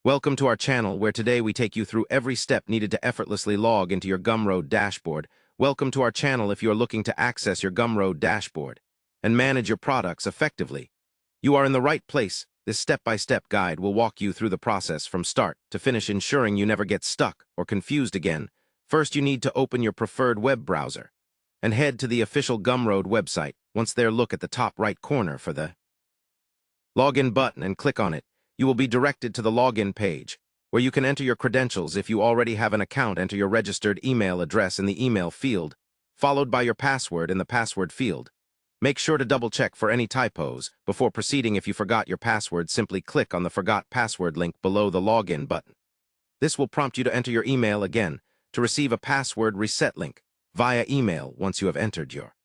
Welcome to our channel, where today we take you through every step needed to effortlessly log into your Gumroad dashboard. Welcome to our channel if you are looking to access your Gumroad dashboard and manage your products effectively. You are in the right place. This step-by-step guide will walk you through the process from start to finish, ensuring you never get stuck or confused again. First, you need to open your preferred web browser and head to the official Gumroad website. Once there, look at the top right corner for the login button and click on it. You will be directed to the login page, where you can enter your credentials. If you already have an account, enter your registered email address in the email field, followed by your password in the password field. Make sure to double-check for any typos. Before proceeding, if you forgot your password, simply click on the Forgot Password link below the login button. This will prompt you to enter your email again to receive a password reset link via email once you have entered your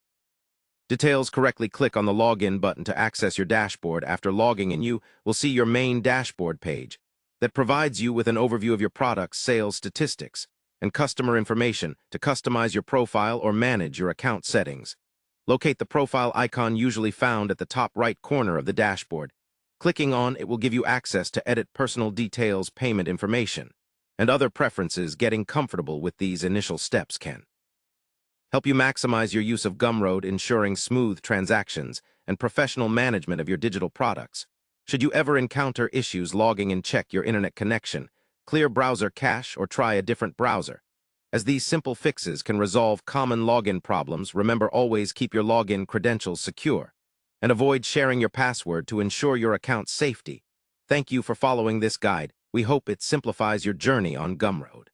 details correctly. Click on the login button to access your dashboard. After logging in, you will see your main dashboard page that provides you with an overview of your products, sales statistics, and customer information. To customize your profile or manage your account settings, locate the profile icon usually found at the top right corner of the dashboard. Clicking on it will give you access to edit personal details, payment information, and other preferences. Getting comfortable with these initial steps can help you maximize your use of Gumroad, ensuring smooth transactions and professional management of your digital products. Should you ever encounter issues logging in, check your internet connection, clear browser cache, or try a different browser, as these simple fixes can resolve common login problems. Remember, always keep your login credentials secure and avoid sharing your password to ensure your account's safety. Thank you for following this guide. We hope it simplifies your journey on Gumroad.